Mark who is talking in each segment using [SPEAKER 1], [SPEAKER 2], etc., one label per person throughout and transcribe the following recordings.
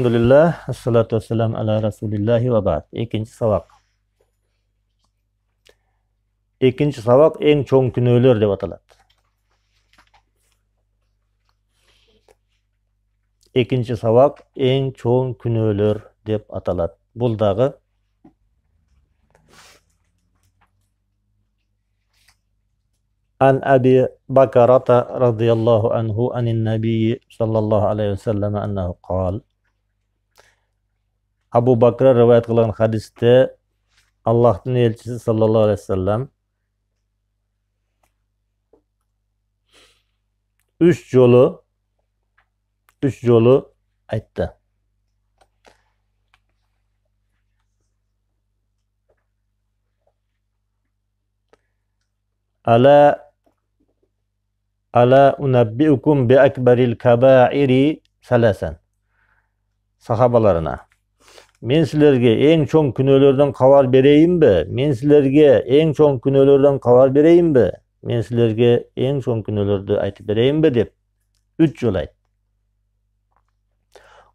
[SPEAKER 1] Alhamdulillah, assalatu wassalam ala rasulillahi wa ba'd. Ekinci sabak. Ekinci sabak en çoğun günöler dep atalat. Ekinci sabak en çoğun günöler dep atalat. Bul dagı An Abi Bakrata radıyallahu anhu anin Nabi sallallahu aleyhi ve sellem ennehu kal. Abu Bakr rivayet kılan hadiste Allah'ın elçisi sallallahu aleyhi ve sellem üç yolu aytdı. Ala unabbiukum bi akbaril kabairi salasan. Sahabalarına. Men sizlerge en çoğun günölerden habar bereyim mi? Men sizlerge en çoğun günölerden habar bereyim mi? Men sizlerge en çoğun günölerde aytıp bereyim mi dep üç yol aytdı.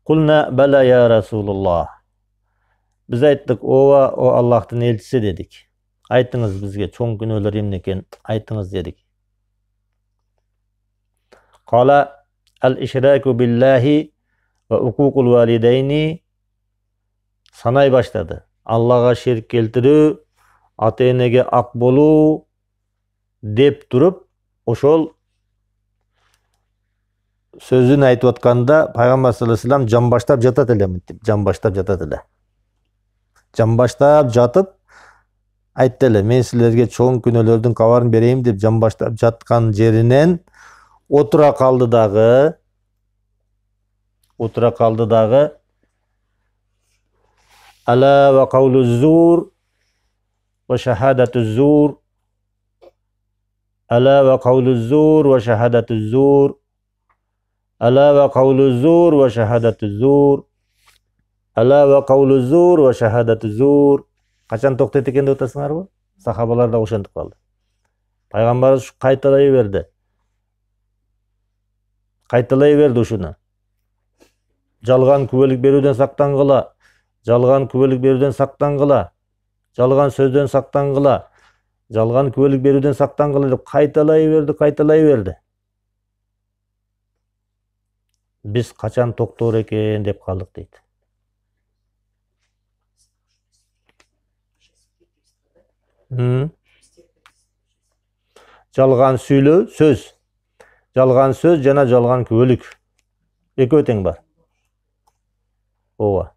[SPEAKER 1] Kulna bela ya Resulullah. Biz ayttık o Allah'ın elçisi dedik. Aytыңыз bizge çoğun günöler emneken aytыңыз dedik. Kala el-işraku billahi ve ukukul valideyni sanay başladı. Allah'a şirk keltirүү, ata-enege ak bolуу dep turup oşol sözün aytıp atkanda Peygamber sallallahu aleyhi ve sellem can başlap jatat ele. Can başlap jatat ele. Can başlap jatıp aytты эле, men sizlerge çoğun günölөрдүн кабарын берейин деп can başlap жаткан жеринен отура kaldı dağı ala ve kavlu zur ve şehadatu zur ala ve kavlu zur ve şehadatu zur ala ve kavlu zur ve şehadatu zur ala ve kavlu zur ve şehadatu zur. Kaçan toktayt eкен деп атасыңарбы? Sahabalar da ошентип kaldı. Peygamberimiz kaytalayıverdi. Kaytalayıverdi uşunu. Жалган күбөлүк берүүдөн сактангыла, жалган күбөлүк берүүдөн сактангыla, жалган сөздөн сактангыla, жалган күбөлүк берүүдөн сактангыла деп кайталайберди. Биз качан токтоор экен деп калдык дейт. Жалган сүйлөө, сөз жана жалган күбөлүк. Экөө тең бар. Ооба.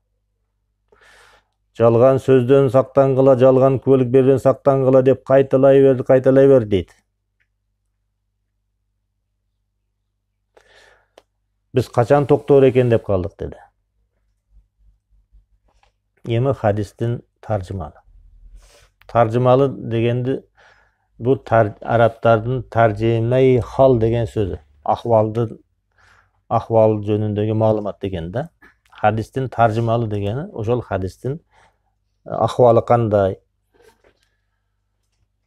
[SPEAKER 1] Жалган сөздөн сактангыла, жалган күбөлүк берүүдөн сактангыла деп кайталайберди дейт. Биз качан токтоор экен деп калдык деди. Эми хадистин таржымалы. Tarcımalı degendi bu Araptardın tercüme hal degen sözü. Ahval jönündögi malumat degende. Hadistin tarcımalı degeni oşol hadistin ahvalı kanday.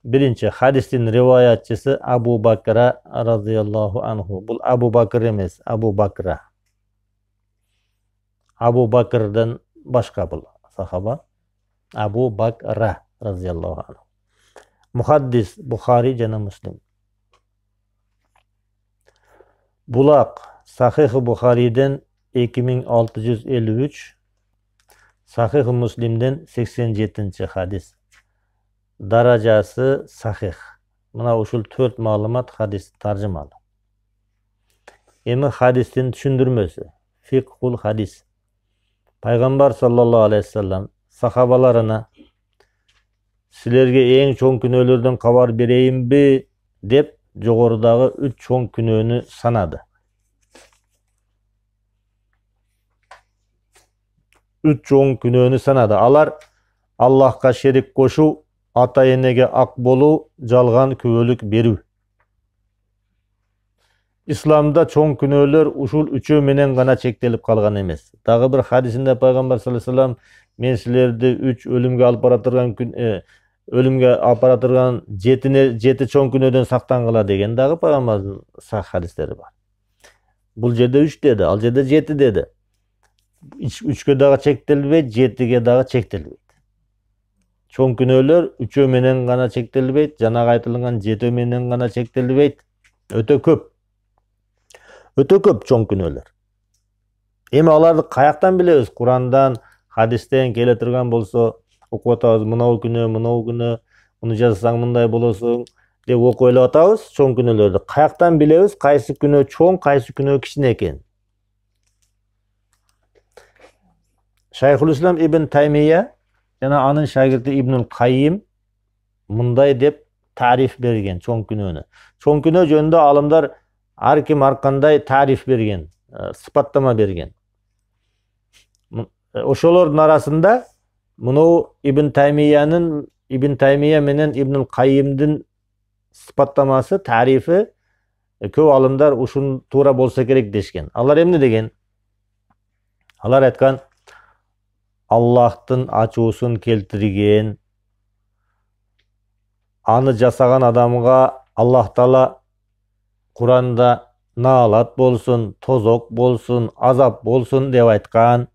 [SPEAKER 1] Birinci hadistin rivayatçısı Abu Bakra radıyallahu anhu. Bu Abu Bakr emes, Abu Bakra. Abu Bakr'dan başka bu sahaba. Abu Bakra radıyallahu anh. Muhaddis Bukhari jana Muslim. Bulak Sahih-i Bukhari'den 2653, Sahih-i Muslim'den 87. hadis. Darajası sahih. Mına uşul 4 malumat hadis tarjımalı. Emi hadistin düşündürmesi. Fikhul hadis. Peygamber sallallahu aleyhi ve sellem sahabalarına sizlerge en çoğun günölerden kabar bereyim bi dep jogorudagı 3 çoğun günönü sanadı. 3 çoğun günönü sanadı. Alar Allah'a şerik koşu, ata-enege ak boluu, жалган күбөлүк берүү. İslamda çoğun günöler uşul 3'ü menen gana çektelip kalgan emes. Dagı bir hadisinde Peygamber sallallahu aleyhi ve sellem men sizlerdi 3 ölümge alıp baratırgan jeti çoğun günödөн saktangıla degen dagı Peygamber'in sahih hadisleri var. Bul jerde 3 dedi, al jerde 7 dedi. 3'kө dagы çektilbeyt, 7'ge dagı çektilbeyt. Çoң күнөөлөр 3 менен гана çektilbeyt, жанагы айтылган 7 менен гана çektilbeyt. Өтө көп. Өтө көп çoң күнөөлөр. Эми аларды каяктан билебиз? Курандан, хадистен келе турган болсо, окуп атабыз, мынау күнөө, муну жазсаң мындай болосуң деп окуп элеп атабыз çoң күнөөлөрдү. Каяктан билебиз кайсы күнөө çoң, кайсы күнөө кичине экенин? Шайхул-Ислам ибн Таймия жана анын шагирти Ибнул Кайим мындай деп тариф берген çoң күнөөнү. Çoң күнөө жөнүндө алымдар ар ким ар кандай тариф берген, сыпаттама берген. Ошолордун арасында мынау Ибн Таймия менен Ибнул Кайимдин сыпаттамасы, тарифи көп алымдар ушун туура болсо керек дешкен. Алар эмне деген? Алар айткан, Аллахтын ачуусун келтирген, аны жасаган адамга Аллах Таала Куранда наалат болсун, тозок болсун, азап болсун деп айткан.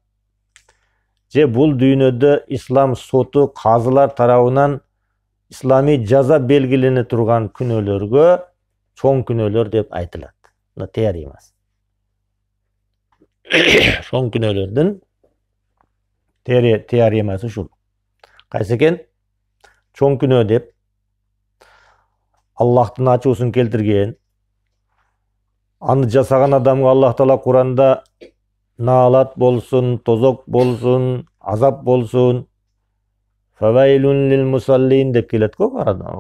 [SPEAKER 1] Же бул дүйнөдө ислам соту, казылар тарабынан ислами жаза белгилене турган күнөөлөргө çoң күнөөлөр деп айтылат. Мына теоремасы. Çoң күнөөлөрдүн теоремасы ушул. Кайсы экен? Çoң күнөө деп Аллахтын ачуусун келтирген, аны жасаган адамга Аллах Таала Куранда наалат болсун, тозок болсун, азап болсун, фавайлун лил мусаллин деп келет го,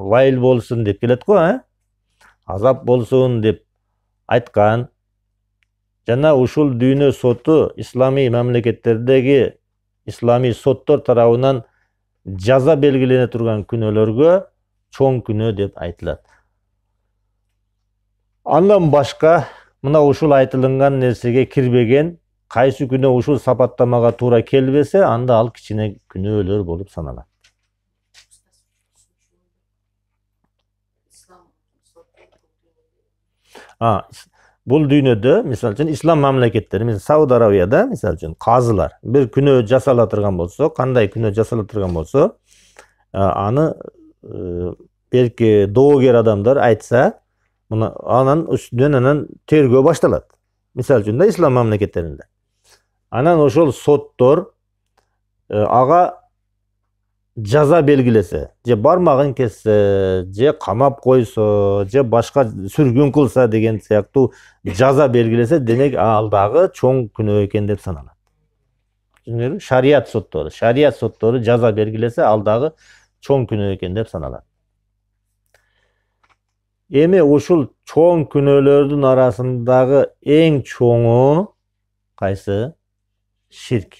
[SPEAKER 1] вайл болсун деп келет го, азап болсун деп айткан. Жана ушул дүйнө соту ислами мамлекеттердеги ислами соттор тарабынан жаза белгилене турган күнөөлөргө çoң күнөө деп айтылат. Андан башка мына ушул айтылган нерсеге кирбеген, кайсы күнөө ушул сапаттамага туура келбесе, анда ал кичине күнөөлөр болуп саналат. Бул дүйнөдө, мисалы үчүн, ислам мамлекеттери, мисалы Сауд Арабияда, мисалы үчүн, казылар бир күнөө жасала турган болсо, кандай күнөө жасала турган болсо, аны белки доогер адамдар айтса, анан үстүнөн анан тергөө башталат. Мисалы үчүн да ислам мамлекеттеринде. Анан ошол соттор ага жаза белгилесе, же бармагын кессе, же камап койсо, же башка сүргүн кылса деген сыяктуу жаза белгилесе, демек ал дагы çoң күнөө экен деп саналат. Шарият соттору жаза белгилесе, ал дагы çoң күнөө экен деп саналат. Эми ушул çoң күнөөлөрдүн арасындагы эң çoңу кайсы? Ширк.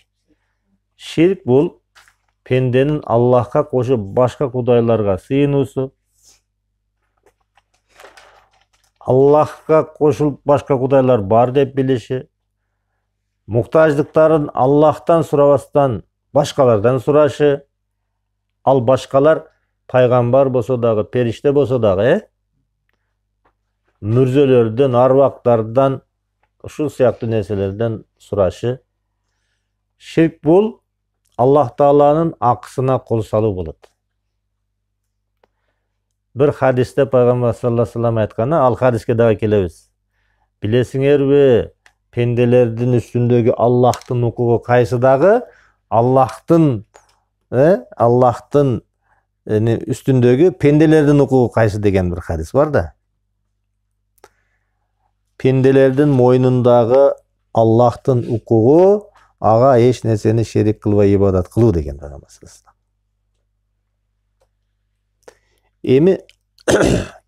[SPEAKER 1] Ширк бул пенденин Аллахка кошуп башка кудайларга сыйынуусу, Аллахка кошулуп башка кудайлар бар деп билиши, муктаждыктарын Аллахтан сурабастан башкалардан сурашы, ал башкалар пайгамбар болсо дагы, периште болсо дагы, мүрзөлөрдөн, арбактардан, ушул сыяктуу нерселерден сурашы. Ширк бул Аллах Тааланын акысына кол салуу болот. Бир хадисте пайгамбар саллаллаху алейхи ва саллям айтканы, ал хадиске дагы келебиз. Билесиңерби, пенделердин үстүндөгү Аллахтын укугу кайсы дагы? Аллахтын үстүндөгү пенделердин укугу кайсы деген бир хадис бар да. Пенделердин мойнундагы Аллахтын укугу ага эч нерсени шерик кылбай ибадат кылуу деген пайгамбар саллаллаху алейхи ва саллям. Эми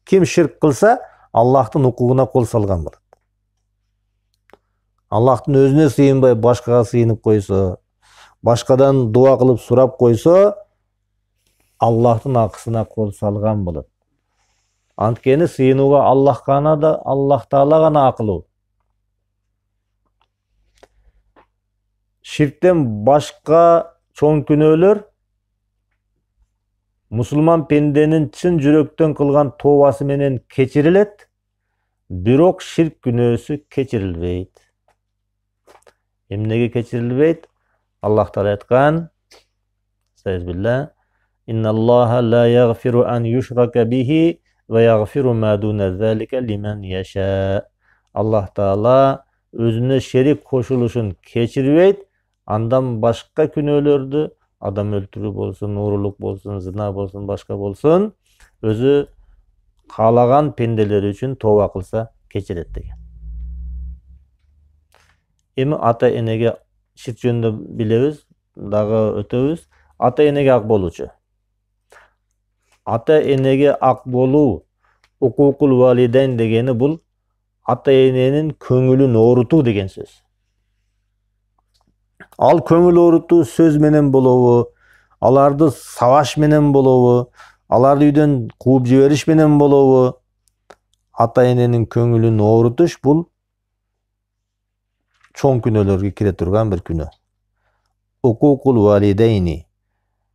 [SPEAKER 1] ким ширк кылса, Аллахтын укугуна кол салган болот. Аллахтын өзүнө сыйынбай башкага сыйынып койсо, башкадан дуа кылып сурап койсо, Аллахтын акысына кол салган болот. Анткени сыйынууга Аллах Таала гана акылуу. Ширктен башка çoң күнөөлөр мусулман пенденин чын жүрөктөн кылган тообасы менен кечирилет, бирок ширк күнөөсү кечирилбейт. Emnege keçirilbeyt? Allah Taala aytkan, Estağfirullah. İnnallaha la yaghfiru an yushraka bihi ve yaghfiru ma dune zalika limen yasha. Allah Taala özüne şerik koşuluşun keçirbeyt. Andan başka günöөлөрдү, adam öldürүү bolsun, uğurluk bolsun, zina bolsun, başka bolsun, özü kalagan pendeleri üçün tooba kılsa keçiret degen. Эми ата энеге ширк жөнүндө билебиз, дагы өтөбүз. Ата энеге ак болуучу. Ата энеге ак болуу, укукул валидайн дегени бул ата эненин көңүлүн оорутуу деген сөз. Ал көңүл оорутуу сөз менен болобу, аларды сабаш менен болобу, аларды үйдөн кууп жибериш менен болобу, ата эненин көңүлүн оорутуш бул чоң күнөөлөргө кире турган бир күнөө. Укукул валидейни.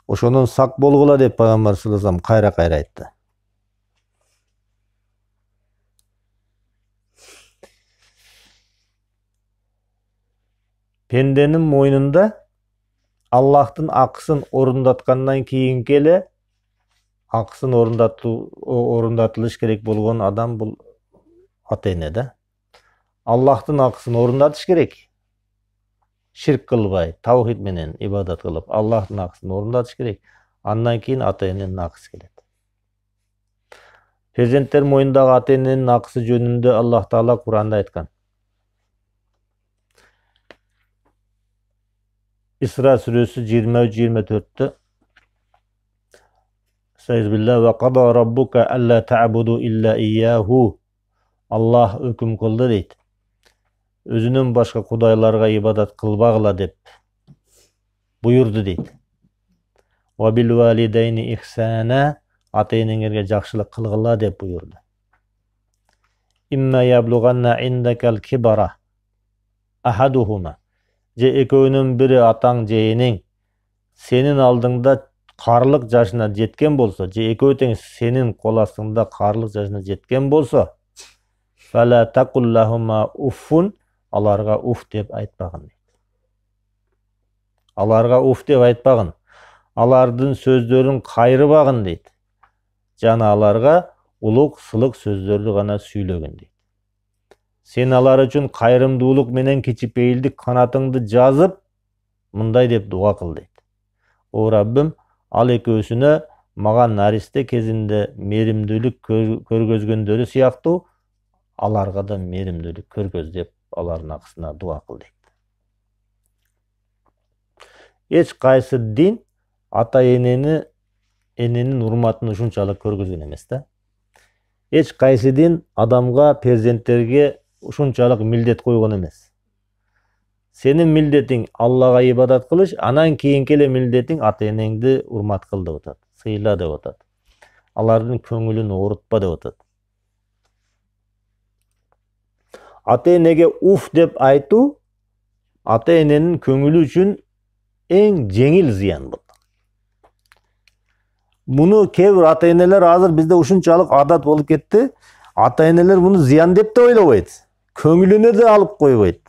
[SPEAKER 1] Ошонун сак болгула деп Пайгамбар саллаллаху алейхи ва саллям кайра айтты. Пенденин мойнунда Аллахтын акысын орундаткандан кийин келе акысын орундатылыш керек болгон адам бул ата эне да. Аллахтын акысын орундатыш керек. Ширк кылбай, таухид менен ибадат кылып, Аллахтын акысын орундатыш керек. Андан кийин ата эненин акысы келет. Перзенттер мойнундагы ата эненин акысы жөнүндө Аллах Таала Кур'анда айткан. İsra suresi 23-24'te Estağfirullah ve qada rabbuka alla ta'budu illa iyyahu. Allah hüküm kıldı deydi. Özünün başka kudaylarga ibadat kılbagla dep buyurdu deydi. Ve bil valideyni ihsana, ata enеңерге жақшылық kılgıla dep buyurdu. İmma yablughanna indakal kibara ahaduhuma. Je ekөөнүн бири атаң же энең сенин алдыңда карлык жашына жеткен болсо, же экөө тең сенин кол астыңда карлык жашына жеткен болсо, фала такуллахума уффун, аларга уф деп айтпагын дейт. Аларга уф деп айтпагын, алардын сөздөрүн кайрыбагын дейт. Жана аларга улук сылык сөздөрдү гана сүйлөгөн дейт. Sen alar üçün kayrımdуулuk menen кичипейилдик канатыңды жазып, мындай деп дуа кыл дейт. О Раббим, ал экөөсүнө мага наристе кезинде меримдүүлүк көргөзгөндөрү сыяктуу, аларга да меримдүүлүк көргөз деп алардын акысына дуа кыл дейт. Эч кайсы дин ата эненин урматын ушунчалык көргөзгөн эмес да. Эч кайсы дин адамга, перзенттерге ушунчалык милдет койгон эмес. Сенин милдетиң Аллага ибадат кылыш, анан кийинки эле милдетиң ата энеңди урмат кыл деп атат, сыйла деп атат. Алардын көңүлүн оорутпа деп атат. Ата энеге уф деп айтуу ата эненин көңүлү үчүн эң жеңил зыян болду. Муну кээ ата энелер азыр бизде ушунчалык адат болуп кетти. Ата энелер муну зыян деп да ойлобойт. Көңүлүнө да алып койбойт.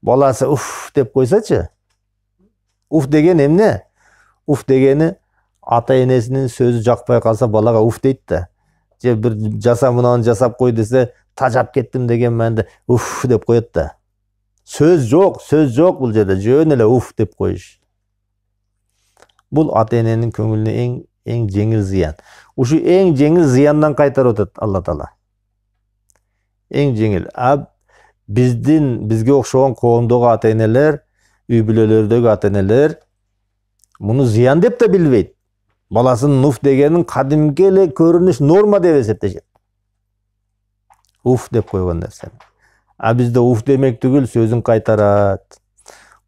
[SPEAKER 1] Баласы уф деп койсачы. Уф деген эмне? Уф дегени ата энесинин сөзү жакпай калса балага уф дейт да. Же бир жаса мынаны жасап кой десе, тажап кеттим деген мааниде уф деп коет да. Сөз жок бул жерде, жөн эле уф деп коюш. Бул ата эненин көңүлүнө эң жеңил зыян. Ушу эң жеңил зыяндан кайтарып атат Алла Таала. Эң жеңил. Бизге окшогон коомдогу ата энелер, үй бүлөлөрдөгү ата энелер муну зыян деп да билбейт. Баласынын уф дегенин кадимки эле көрүнүш норма деп эсептешет. Уф деп койгон нерсе. Бизде уф демек түгүл, сөзүн кайтарат,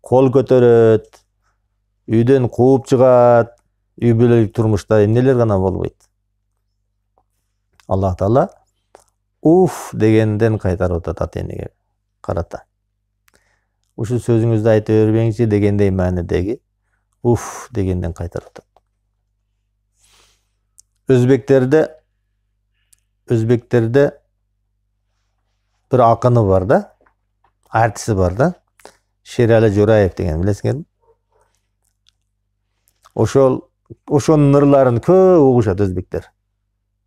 [SPEAKER 1] кол көтөрөт, үйдөн кууп чыгат, үй бүлөлүк турмушта эмнелер гана болбойт. Аллах Таала уф дегенден кайтарып атат ата энеге карата. Ушу сөзүңүздү айта бербеңчи дегендей маанидеги уф дегенден кайтарып атат. Өзбектерде bir akını var da, artisti var da. Şerali Jorayev деген билесиңерби? Ошонун ырларын көп угушат өзбектер.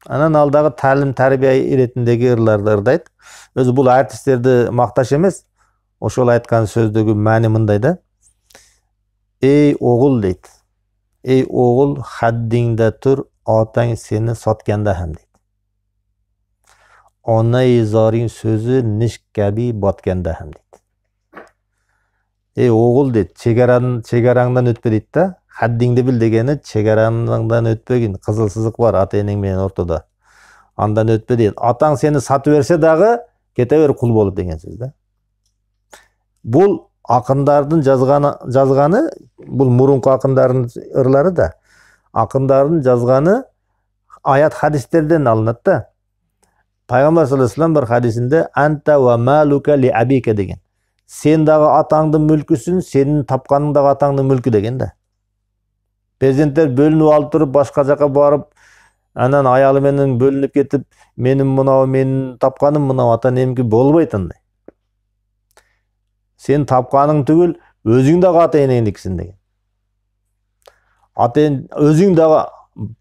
[SPEAKER 1] Анан алдагы талим тарбия иретиндеги ырларды ырдайт. Өзү бул артисттерди макташ эмес. Ошол айткан сөздөгү маани мындай да. Ey oğul deydi. Ey oğul haddingde tur, atan seni sotkanda ham deydi. Ona zoring sözü nish kabi botganda ham deydi. Ey oğul deydi, chegarangdan o'tpa deydi da. Haddingni bil degeni chegarangdan o'tpegin. Qizil siziq var ata-eneң менен ортодо. Andan o'tpa deydi. Атаң seni satып берсе дагы кете бер кул болуп деген сөз да. Бул акындардын жазганы, бул мурунку акындардын ырлары да. Акындардын жазганы аят хадистерден алынат да. Пайгамбар саллаллаху алейхи вассалам bir хадисинде анта ва малука ли абика деген. Сен дагы атаңдын мүлкүсүн, сенин тапканың дагы атаңдын мүлкү деген да. Перзенттер бөлүнүп алып туруп башка жака барып, анан аялы менен бөлүнүп кетип, менин тапканым мынау ата-энемки болбойт андай. Sen tapkanın түгүл, өзүң дагы ата-энеңдиксиң деген. Өзүң дагы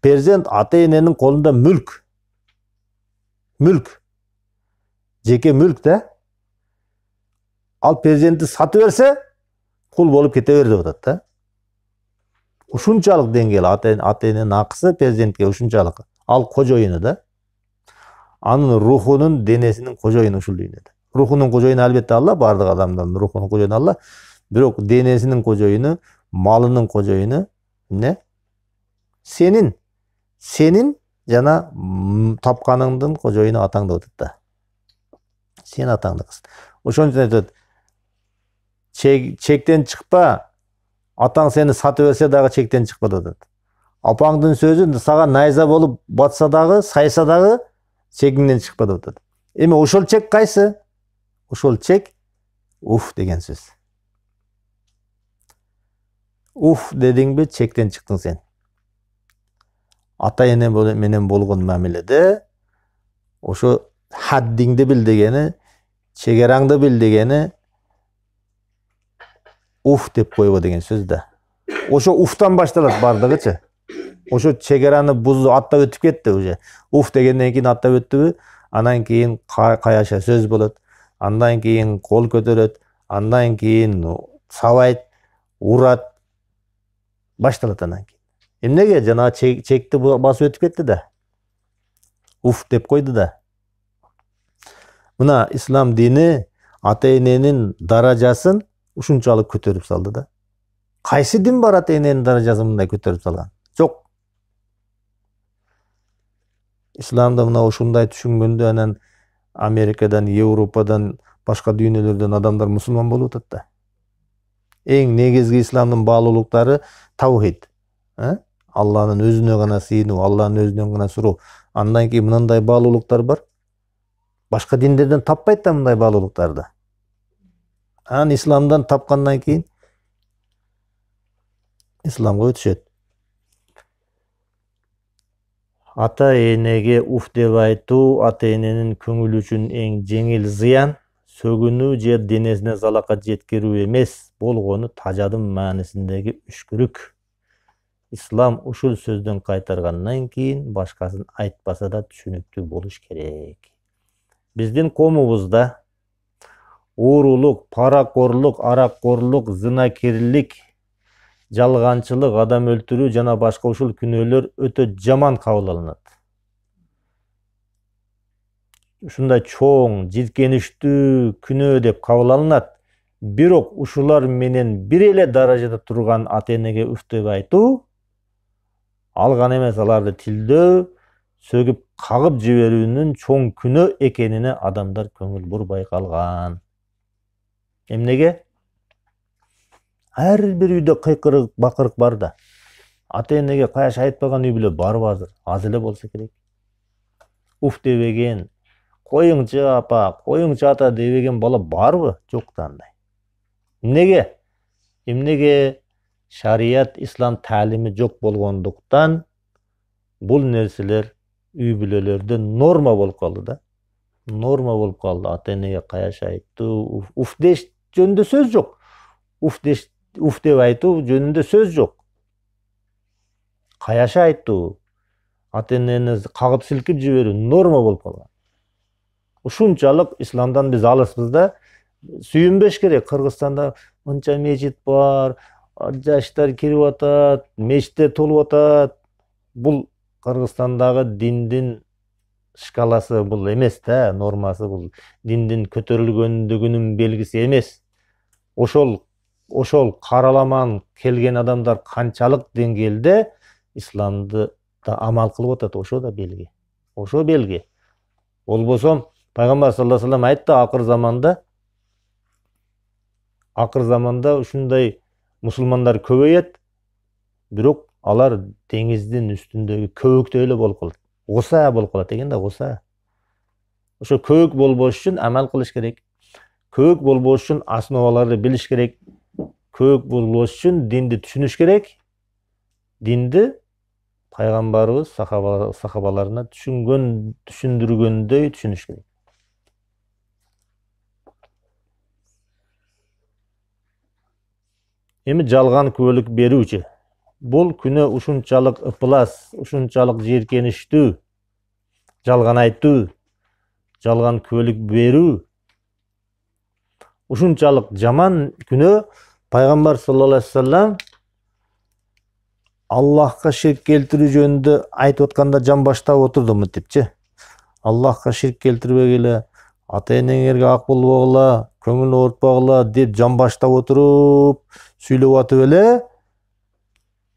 [SPEAKER 1] перзент ата-эненин колунда мүлк. Мүлк. Жеке мүлк да. Ал перзентти сатып берсе, кул болуп кете бер деп атат да. Ушунчалык деңгээл ата-эненин акысы перзентке ушунчалык. Ал кожоюну да. Анын рухунун, денесинин кожоюну ушул дүйнөдө. Ruhunun kojoyunu elbette Allah, bardıq adamların ruhunun kojoyunu Allah. Birok denesinin kojoyunu, malının kojoyunu ne? Senin jana tapkanыңдын kojoyunu atаңda ötüt da. Sen atаңda kız. Oşon üчүн айтат. Çekten çıkpa, ataң seni satып берсе дагы çekten çıkpa деп атат. Апаңдын сөзү сага найза болуп батса дагы, сайса дагы çekiңден çıkpa деп атат. Эми ошол чек кайсы? Ошол чек уф деген сөз. Уф дедиңби, чектен чыктың сен. Ата-эне менен болгон мамиледе ошо хаддиңди бил дегени, чегараңды бил дегени уф деп койбо деген сөз да. Ошо уфтан башталат бардыгычы. Ошо чегараны бузуп аттап өтүп кетти уже. Уф дегенден кийин аттап өттүбү, анан кийин каяша сөз болот. Андан кейін қол көтерет, андан кейін сабайт, урат, башталат андан кейін. Эмнеге жана чекти басып өтүп кетти да. Уф деп койду да. Мына ислам дини ата-эненин даражасын ушунчалык көтөрүп салды да. Кайсы дин бар ата-эненин даражасын мындай көтөрүп салган? Жок. Исламда мына ушундай түшүнгөндө анан Amerika'dan, Европадан, башка дүйнөлөрдөн адамдар мусулман болуп атат да. Эң негизги исламдын баалуулуктары таухид. Алланын өзүнө гана сыйынуу, Алланын өзүнөн гана суроо. Андан кийин мындай баалуулуктар бар. Башка диндерден таппайт да мындай баалуулуктарды. Анан исламдан тапкандан кийин исламга өтүшөт. Ата-энеге уф деп айтуу ата-эненин көңүлү үчүн эң жеңил зыян, сөгүнүү же денесине залакат жеткирүү эмес, болгону тажадын маанисиндеги үшкүрүк. Ислам ушул сөздөн кайтаргандан кийин башкасын айтпаса да түшүнүктүү болуш керек. Биздин коомубузда уурулук, паракорлук, араккорлук, зынакерлик, жалганчылык, адам өлтүрүү жана башка ушул күнөөлөр өтө жаман кабыл алынат. Ушундай чоң, жиркеништүү күнөө деп кабыл алынат. Бирок ушулар менен бир эле даражада турган ата-энеге уф деп айтуу, ал гана эмес аларды тилдөө, сөгүп кагып жиберүүнүн чоң күнөө экенине адамдар көңүл бурбай калган. Эмнеге? Ар бир үйдө кыйкырык, бакырык бар да. Ата-энеге каяш айтпаган үй биле барбы азыр? Аз эле болсо керек. Уф дебеген, коюңчу апа, коюңчу ата дебеген бала барбы? Жок да андай. Эмнеге? Эмнеге шарият, ислам таалими жок болгондуктан бул нерселер үй бүлөлөрдө норма болуп калды да. Норма болуп калды. Ата-энеге каяш айтуу, уф деш жөнүндө сөз жок. уф деп айтуу жөнүндө сөз жок. Каяша айтуу, ата энени кагып силкип жиберүү норма болуп калган. Ушунчалык исламдан биз алыспыз да, сүйүнбеш керек. Кыргызстанда мынча мечит бар, жаштар кирип атат, мечиттер толуп атат. Бул Кыргызстандагы диндин шкаласы бул эмес да, нормасы бул диндин көтөрүлгөндүгүнүн белгиси эмес. Ошол караламан келген адамдар канчалык деңгээлде исламды да амал кылып атат, ошо да белги. Ошо белги. Болбосо пайгамбар саллаллаху алейхи ва саллям айтты, акыр заманда ушундай мусулмандар көбөйөт, бирок алар деңиздин үстүндөгү көбөктөй эле болуп калат. Гуса болуп калат экен да, гуса. Ошо көбөк болбош үчүн амал кылыш керек. Көбөк болбош үчүн основаларды билиш керек. Көбөк болбош үчүн динди түшүнүш керек. Динди пайгамбарыбыз сахабаларына түшүндүргөндөй түшүнүш керек. Эми жалган күбөлүк берүүчү. Бул күнөө ушунчалык ыплас, ушунчалык жийиркеничтүү, жалган айтуу, жалган күбөлүк берүү, ушунчалык жаман күнөө. Пайгамбар саллаллаху алейхи ва саллям Аллахка ширк келтирүү жөнүндө айтып атканда жан баштап отурду мынтипчи. Аллахка ширк келтирбегиле, ата энеңерге ак болбогула, көңүл оорутпагыла деп жан баштап отуруп сүйлөп атып эле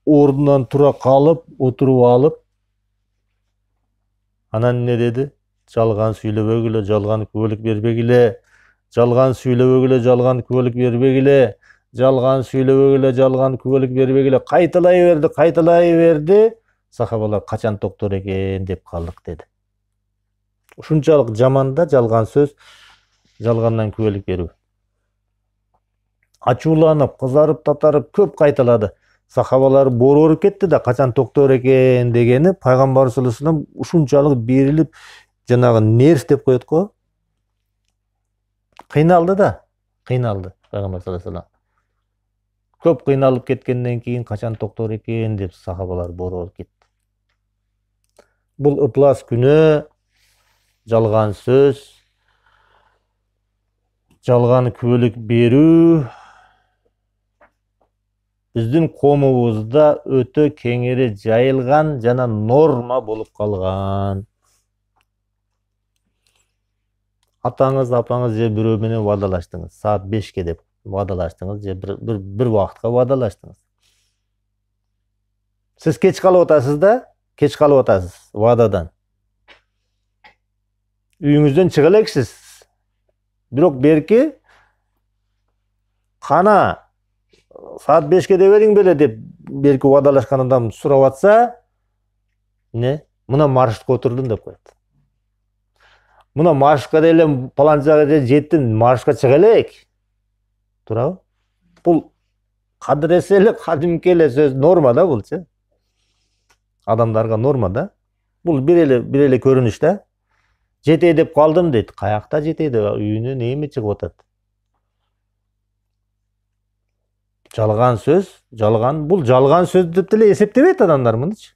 [SPEAKER 1] ордунан тура калып, отуруп алып, анан эмне деди? Жалган сүйлөбөгүлө, жалган күбөлүк бербегиле, жалган сүйлөбөгүлө, жалган күбөлүк бербегиле, жалган сүйлөбөгүлө, жалган күбөлүк бербегиле. Кайталай берди. Сахабалар качан токтор экен деп калдык деди. Ушунчалык жаман да жалган сөз, жалгандан күбөлүк берүү. Ачууланып, кызарып, татарып көп кайталады. Сахабалар борооруп кетти да, качан токтор экен дегени. Пайгамбар саллаллаху алейхи ва саллям ушунчалык берилип, жанагы нерв деп коет го. Кыйналды да, кыйналды пайгамбар саллаллаху алейхи ва саллям. Көп кыйналып кеткенден кийин качан токтор экен деп сахабалар борооруп кетти. Бул ыплас күнөө, жалган сөз, жалган күбөлүк берүү биздин коомубузда өтө кеңири жайылган жана норма болуп калган. Атаңыз, апаңыз же бирөө менен убадалаштыңыз, саат 5-ке деп убадалаштыңыз, же бир убакытка убадалаштыңыз. Сиз кеч калып атасыз да, кеч калып атасыз убададан. Үйүңүздөн чыга элексиз. Бирок берки кана саат 5-ке деп элиң беле деп берки убадалашкан адам сурап атса, эмне? Мына маршрутка отурдум деп коет. Мына маршрутка деле палан жагга жеттим, маршрутка чыга элек. Туурабы? Бул кадыресе эле кадимки эле сөз, норма да булчу. Адамдарга норма да. Бул бир эле көрүнүш да. Жетей деп калдым дейт. Каякта жетей деп, үйүнөн эми чыгып атат. Жалган сөз, бул жалган сөз деп деле эсептебейт адамдар мындычы.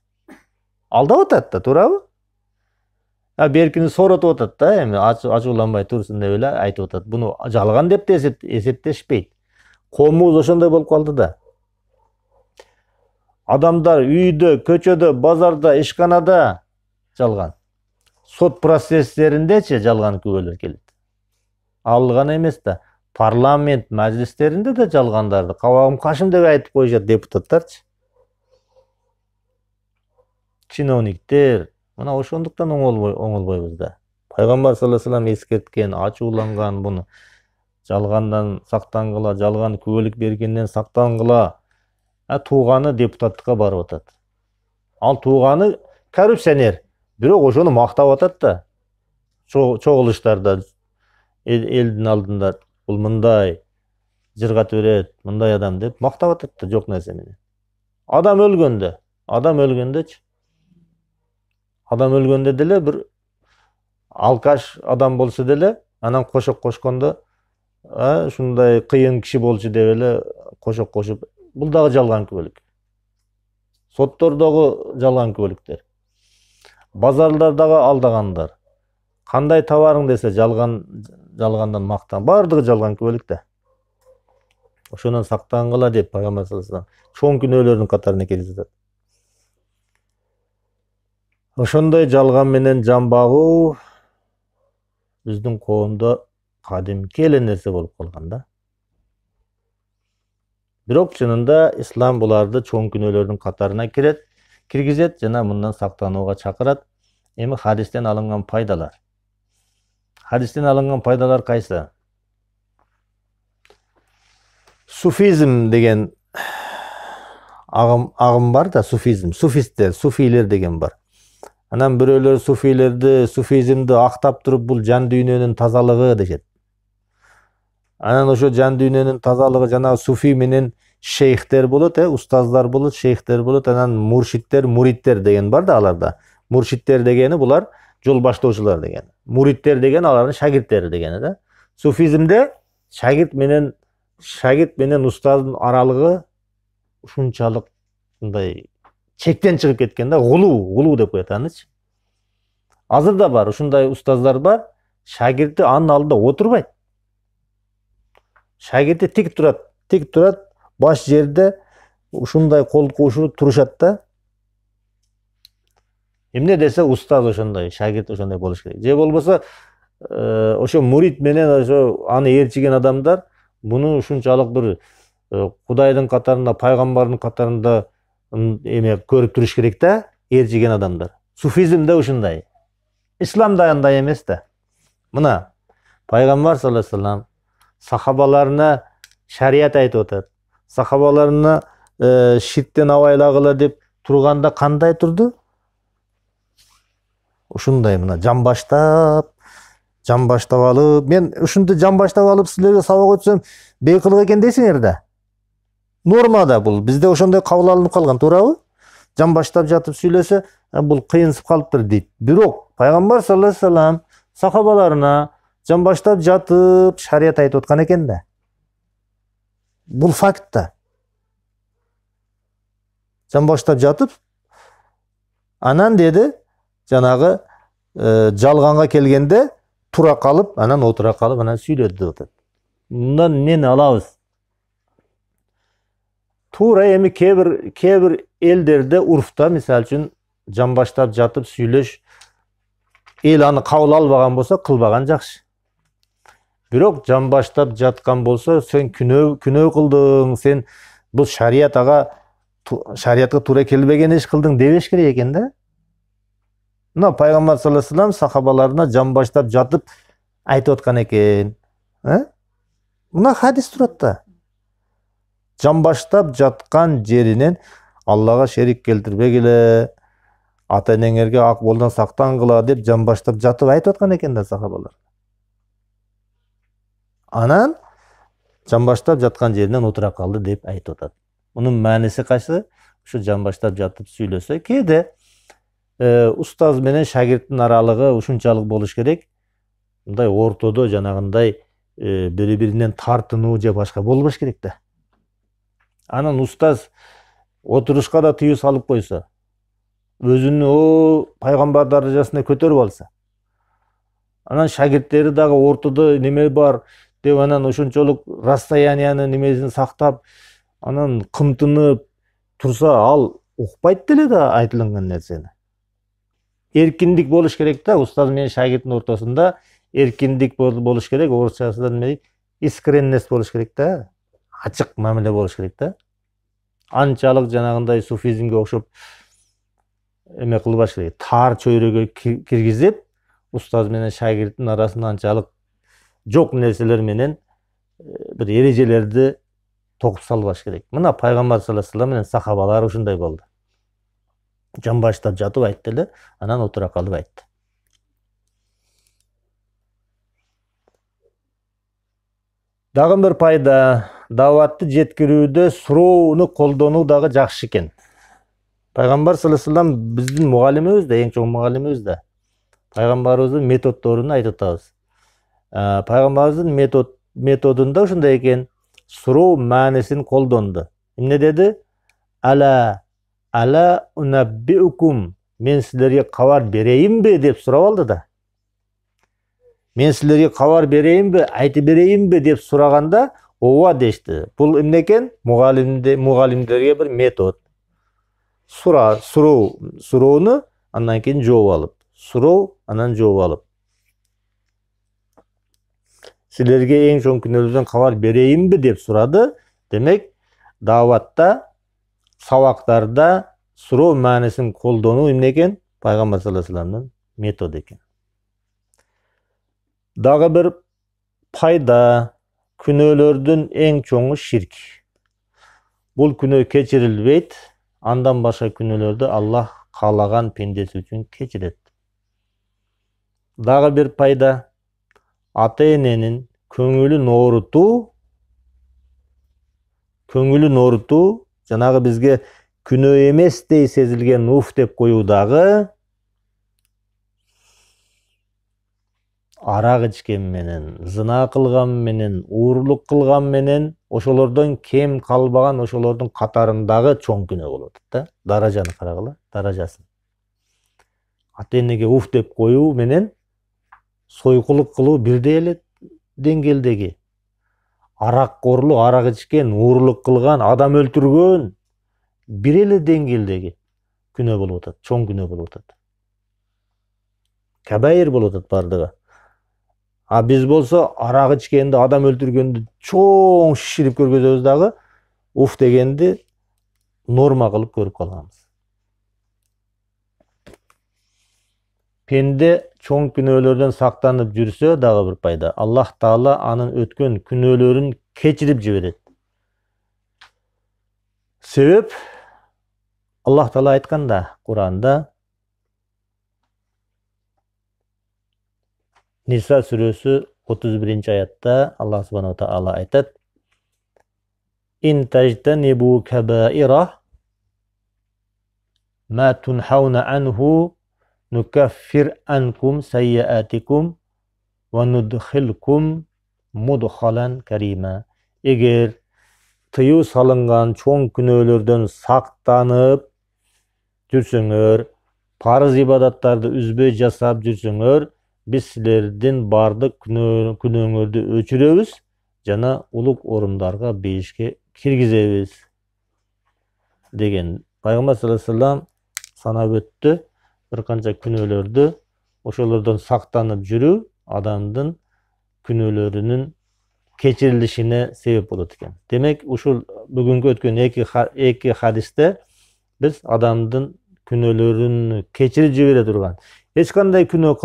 [SPEAKER 1] Алдап атат да, туурабы? Беркини сооротуп атат да, эми ачууланбай турсун деп эле айтып атат. Буну жалган деп да эсептешпейт. Коомубуз ошондой болуп калды да. Адамдар үйдө, көчөдө, базарда, ишканада жалган. Сот процесстериндечи жалган күбөлөр келет. Ал гана эмес да, парламент мажлистеринде да жалгандарды кабагым кашым деп айтып коюшат депутаттарчы. Чиновниктер, мына ошондуктан оңолбойбуз да. Пайгамбар саллаллаху алейхи ва саллям эскерткен, ачууланган буну. Жалгандан сактангыла, жалган күбөлүк бергенден сактангыла. Тууганы депутаттыкка барып атат. Ал тууганы коррупционер. Бирок ошону мактап атат да. Чогулуштарда элдин алдында бул мындай жыргата берет, мындай адам деп мактап атат да, жок нерсе менен. Адам өлгөндө деле бир алкаш адам болсо деле, анан кошок кошкондо ушундай кыйын киши болчу деп эле кошуп, бул дагы жалган күбөлүк. Соттордогу жалган күбөлүктөр. Базарлардагы алдагандар. Кандай товарың десе жалгандан мактан. Бардыгы жалган күбөлүк да. Ошондон сактангыла деп пайгамбар саллаллаху алейхи вассалам чоң күнөөлөрдүн катарына киргизет. Ошондой жалган менен жан багуу биздин коомдо кадимки эле нерсе болуп калган да. Бирок чынында ислам буларды чоң күнөөлөрдүн катарына киргизет жана мындан сактанууга чакырат. Эми хадистен алынган пайдалар. Хадистен алынган пайдалар кайсы? Суфизм деген агым бар да, суфизм. Суфисттер, суфийлер деген бар. Анан бирөөлөр суфизмди актап туруп бул жан дүйнөнүн тазалыгы дешет. Анан ошо жан дүйнөнүн тазалыгы жанагы суфи менен шейхтер болот, устаздар болот, шейхтер болот, анан муршиттер, муриттер деген бар да аларда. Муршиттер дегени булар жол баштоочулар деген. Муриттер деген алардын шагирттери дегени да. Суфизмде шагирт менен устаздын аралыгы ушунчалык мындай чектен чыгып кеткен да, гулуу деп коет анычы. Азыр да бар, ушундай устаздар бар, шагирти анын алдында отурбайт. Шагирти тик турат, баш жерде ушундай кол кошуп турушат да. Эмне десе устаз ошондой, шагирт ошондой болуш керек. Же болбосо ошо мурид менен ошо аны ээрчиген адамдар буну ушунчалык бир Кудайдын катарында, пайгамбардын катарында эме көрүп туруш керек да, ээрчиген адамдар. Суфизм да ушундай. Ислам да андай эмес да. Мына пайгамбар саллаллаху алейхи вассалам сахабаларына шарият айтып атат. Сахабаларына ширктен абайлагыла деп турганда кандай турду? Ушундай мына жан баштап алып, мен ушундай жан баштап алып силерге сабак өтсөм бейкылык экен дейсиңер да. Нормада бул, бизде ошондой кабыл алынып калган, туурабы? Жан баштап жатып сүйлөсө, бул кыйынсып калыптыр дейт. Бирок пайгамбар саллаллаху алейхи вассалам сахабаларына жан баштап жатып шарият айтып аткан экен да. Бул факт да. Жан баштап жатып, анан деди, жанагы жалганга келгенде тура калып, анан отура калып, анан сүйлөдү деп атат. Мындан эмнени алабыз? Туура эми кээ бир элдерде урфта, мисалы үчүн жан баштап жатып сүйлөш эл аны кабыл албаган болсо кылбаган жакшы. Бирок жан баштап жаткан болсо сен күнөө кылдың, сен бул шариятка туура келбеген иш кылдың дебеш керек экен да. Мына пайгамбар саллаллаху алейхи вассалам сахабаларына жан баштап жатып айтып аткан экен. Мына хадис турат да. Жан баштап жаткан жеринен Аллага шерик келтирбегиле, ата энеңерге ак болдан сактангыла деп жан баштап жатып айтып аткан экен да сахабалар. Анан жан баштап жаткан жеринен отура калды деп айтып атат. Мунун мааниси кайсы? Ушу жан баштап жатып сүйлөсө, кээде устаз менен шагирттин аралыгы ушунчалык болуш керек. Мындай ортодо жанагындай бири-биринен тартынуу же башка болбош керек да. Анан устаз отурушка да тыюу салып койсо, өзүнүн пайгамбар даражасына көтөрүп алса, анан шагирттери дагы ортодо неме бар деп анан ошончолук расстоянияны немесин сактап, анан кымтынып турса, ал укпайт деле да айтылган нерсени. Эркиндик болуш керек да, устаз менен шагирттин ортосунда эркиндик болуш керек, орусчасында неме дейт? Искренность болуш керек да. Ачык мамиле болуш керек да. Анчалык жанагындай суфизмге окшоп эме кылбаш керек. Тар чөйрөгө киргизип, устаз менен шагирттин арасында анчалык жок нерселер менен бир эрежелерди токуп салбаш керек. Мына пайгамбар саллаллаху алейхи вассалам менен сахабалар ушундай болду. Жан баштап жатып айтты эле, анан отура калып айтты. Дагы бир пайда, даватты жеткирүүдө суроону колдонуу дагы жакшы экен. Пайгамбар саллаллаху алейхи вассалам биздин мугалимибиз да, эң чоң мугалимибиз да. Пайгамбарыбыздын методдорун айтып атабыз. Пайгамбарыбыздын metodunda ушундай экен. Суроо маанисин колдонду. Эмне деди? Ала унаббиукум, мен силерге кабар берейинби деп сурап алды да. Мен силерге кабар берейинби, айтып берейинби деп сураганда ооба дешти. Бул эмне экен? Мугалимдерге бир метод. Суроону андан кийин жооп алып. Суроо, анан жооп алып. Силерге эң чоң күнөөлөрдөн кабар берейинби деп сурады. Демек, даватта, сабактарда суроо маанисин колдонуу эмне экен? Пайгамбар саллаллаху алейхи вассаламдын методу экен. Дагы бир пайда, күнөөлөрдүн эң чоңу ширк. Бул күнөө кечирилбейт, андан башка күнөөлөрдү Аллах каалаган пендеси үчүн кечирет. Дагы бир пайда, ата-эненин көңүлүн оорутуу, жанагы бизге күнөө эместей сезилген уф деп коюудагы арак ичкен менен, зына кылган менен, уурулук кылган менен, ошолордон кем калбаган, ошолордун катарындагы чоң күнөө болот да. Даражаны карагыла, даражасын. Ата-энеге уф деп коюу менен сойкулук кылуу бирдей эле деңгээлдеги. Араккорлук, арак ичкен, уурулук кылган, адам өлтүргөн бир эле деңгээлдеги күнөө болуп атат, чоң күнөө болуп атат. Кабаир болуп атат бардыгы. А биз болсо арак ичкенди, адам өлтүргөндү чоң шиширип көргөзөбүз дагы, уф дегенди норма кылып көрүп калганбыз. Пенде чоң күнөөлөрдөн сактанып жүрсө дагы бир пайда. Аллах Таала анын өткөн күнөөлөрүн кечирип жиберет. Себеп Аллах Таала айтканда Куранда, Ниса сүрөсү 31-аятта Аллах Субханаху Таала айтат: «Ин тажтанибу кабаира ма тунхауна анху нукаффир анкум сайяатикум ва нудхилкум мудхалан карима». Эгер тыюу салынган чоң күнөөлөрдөн сактанып жүрсөңөр, парыз ибадаттарды үзбөй жасап жүрсөңөр, биз силердин бардык күнөөңөрдү өчүрөбүз жана улук орундарга бейишке киргизебиз деген. Пайгамбар саллаллаху алейхи вассалам санап өттү бир канча күнөөлөрдү. Ошолордон сактанып жүрүү адамдын күнөөлөрүнүн кечирилишине себеп болот экен. Демек, ушул бүгүнкү өткөн эки хадисте биз адамдын күнөөлөрүн кечирип жибере турган, эч кандай күнөө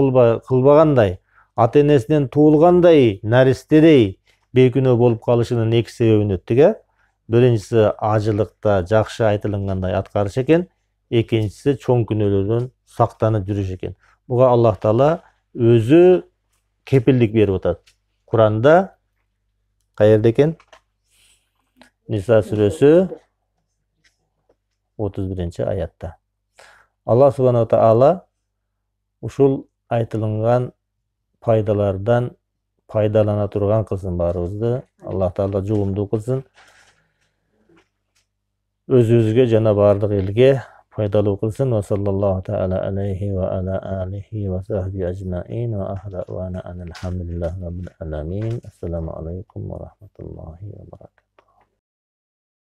[SPEAKER 1] кылбагандай, ата-энесинен туулгандай, наристедей бейкүнөө болуп калышынын эки себебин өттүк. Биринчиси ажылыкта жакшы айтылгандай аткарыш экен, экинчиси чоң күнөөлөрдөн сактанып жүрүш экен. Буга Аллах Таала өзү кепилдик берип атат. Куранда каерде экен? Ниса сүрөсү 31-аятта. Аллах Субханаху Таала ушул айтылган пайдалардан пайдалана турган кылсын баарыбызды. Аллах Таала жугумдуу кылсын. Өзүбүзгө жана бардык элге пайдалуу кылсын. Ва саллаллаху таала алейхи ва ала алихи ва сахби ажмаин ва ахра ва ана алхамдулиллахи раббил аламин. Ассаламу алейкум ва рахматуллах.